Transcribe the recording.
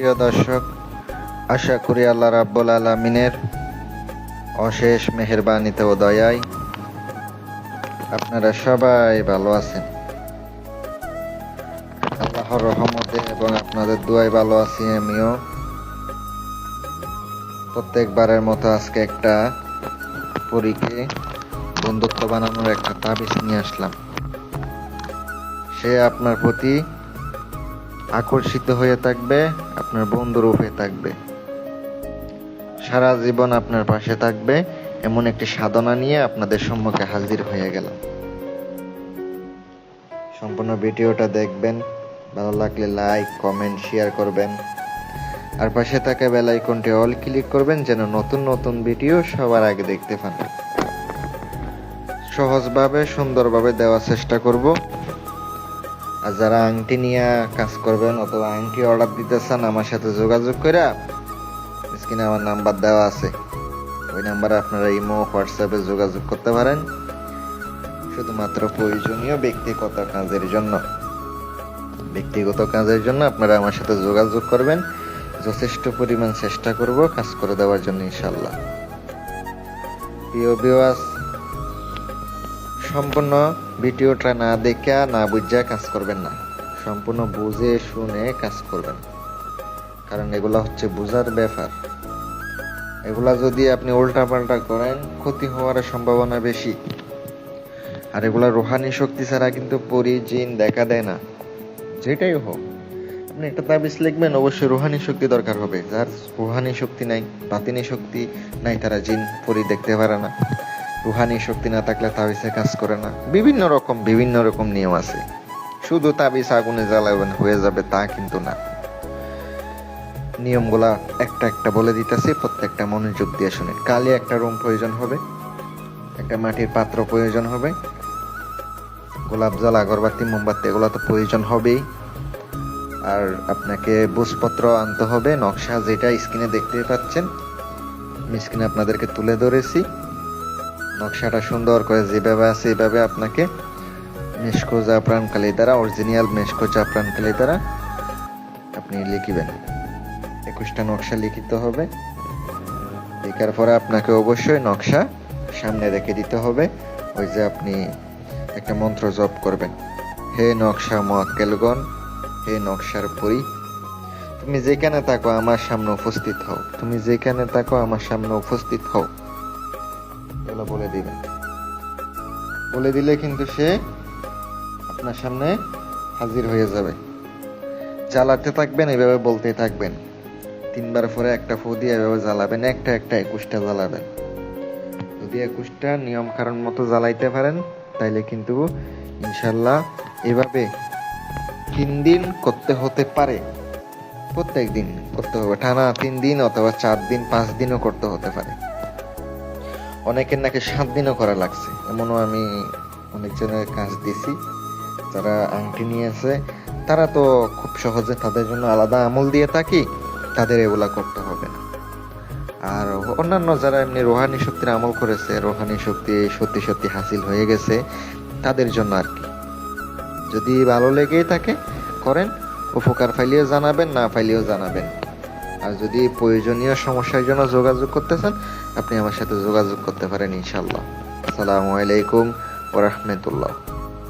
প্রিয় দর্শক, আশা করি আল্লাহ রাব্বুল আলামিনের অশেষ মেহেরবানিতে ও দয়ায় আপনারা সবাই ভালো আছেন। আল্লাহর রহমতে এবং আপনাদের দোয়ায় ভালো আছি আমিও। প্রত্যেকবারের মতো আজকে একটা পরীকে বন্ধুত্ব বানানোর একটা তাবিজ নিয়ে আসলাম। সে আপনার প্রতি আকর্ষিত হয়ে থাকবে, আপনার বন্ধুরূপে থাকবে, সারা জীবন আপনার পাশে থাকবে, এমন একটি সাধনা নিয়ে আপনাদের সম্মুখে হাজির হয়ে গেলাম। সম্পূর্ণ ভিডিওটা দেখবেন, ভালো লাগলে লাইক, কমেন্ট, শেয়ার করবেন, আর পাশে থাকা বেল আইকনটি অল ক্লিক করবেন যেন নতুন নতুন ভিডিও সবার আগে দেখতে পান। সহজভাবে সুন্দরভাবে দেওয়ার চেষ্টা করব। আর যারা আংটি নিয়ে কাজ করবেন অথবা আংটি অর্ডার দিতে চান, আমার সাথে যোগাযোগ করে স্ক্রিনে আমার নাম্বার দেওয়া আছে, ওই নাম্বারে আপনারা ইমো, হোয়াটসঅ্যাপে যোগাযোগ করতে পারেন। শুধুমাত্র প্রয়োজনীয় ব্যক্তিগত কাজের জন্য আপনারা আমার সাথে যোগাযোগ করবেন। যথেষ্ট পরিমাণ চেষ্টা করব কাজ করে দেওয়ার জন্য ইনশাল্লাহ। প্রিয় ভিউয়ার্স, সম্পূর্ণ ভিডিওটা না দেখে না বুঝে কাজ করবেন না, সম্পূর্ণ বুঝে শুনে কাজ করবেন, কারণ এগুলা হচ্ছে বুঝার ব্যাপার। এগুলা যদি আপনি উল্টাপাল্টা করেন ক্ষতি হওয়ার সম্ভাবনা বেশি। আর এগুলা রুহানি শক্তি ছাড়া কিন্তু পরি জিন দেখা দেয় না। যেটাই হোক, আপনি একটা তাবিজ লিখবেন, অবশ্যই রুহানি শক্তি দরকার হবে। যার রুহানি শক্তি নাই, বাতিনি শক্তি নাই, তারা জিন পরি দেখতে পারে না। রুহানি শক্তি না থাকলে তাবিজে কাজ করে না। বিভিন্ন রকম নিয়ম আছে। শুধু তাবিজ আগুনে জ্বালাবেন হয়ে যাবে তা কিন্তু না। নিয়মগুলা একটা একটা বলে দিতেছি, প্রত্যেকটা মনোযোগ দিয়ে শুনেন। কালে একটা রুম প্রয়োজন হবে, একটা মাটির পাত্র প্রয়োজন হবে, গোলাপ জল, আগরবাতি, মোমবাতি এগুলো তো প্রয়োজন হবেই। আর আপনাকে বুঝপত্র আনতে হবে, নকশা যেটা স্ক্রিনে দেখতে পাচ্ছেন, আমি স্ক্রিনে আপনাদেরকে তুলে ধরেছি। নকশাটা সুন্দর করে যেভাবে আছে এইভাবে আপনাকে মেশকো জাফরান কালি দ্বারা, অরিজিনাল মেশকো জাফরান কালি দ্বারা আপনি লিখিবেন। 21টা নকশা লিখিত হবে। লেখার পরে আপনাকে অবশ্যই নকশা সামনে রেখে দিতে হবে। ওই যে আপনি একটা মন্ত্র জপ করবেন, হে নকশা মোয়াক্কেলগণ, হে নকশার পরি, তুমি যেখানে থাকো আমার সামনে উপস্থিত হও, তুমি যেখানে থাকো আমার সামনে উপস্থিত হও। এগুলো বলে দিবেন। বলে দিলে কিন্তু সে আপনার সামনে হাজির হয়ে যাবে। জ্বালাতে থাকবেন, এভাবে বলতেই থাকবেন। 3বার পরে একটা ফু দিয়ে এভাবে জ্বালাবেন, একটা 21টা জ্বালাবেন। যদি 21টা নিয়ম কারণ মতো জ্বালাইতে পারেন তাইলে কিন্তু ইনশাল্লাহ এভাবে 3 দিন করতে হতে পারে। প্রত্যেক দিন করতে হবে, টানা 3 দিন অথবা 4 দিন, 5 দিনও করতে হতে পারে। অনেকের নাকি 7 দিনও করা লাগছে, এমনও আমি অনেকজনের কাজ দিছি। যারা আংটি নিয়েছে তারা তো খুব সহজে, তাদের জন্য আলাদা আমল দিয়ে থাকি, তাদের এগুলা করতে হবে না। আর অন্যান্য যারা এমনি রোহানি শক্তির আমল করেছে, রোহানি শক্তি সত্যি সত্যি হাসিল হয়ে গেছে, তাদের জন্য আর কি। যদি ভালো লেগেই থাকে করেন, উপকার পাইলেও জানাবেন, না পাইলেও জানাবেন। আর যদি প্রয়োজনীয় সমস্যার জন্য যোগাযোগ করতে চান, আপনি আমার সাথে যোগাযোগ করতে পারেন ইনশাল্লাহ। আসসালামু আলাইকুম ওয়া রাহমাতুল্লাহ।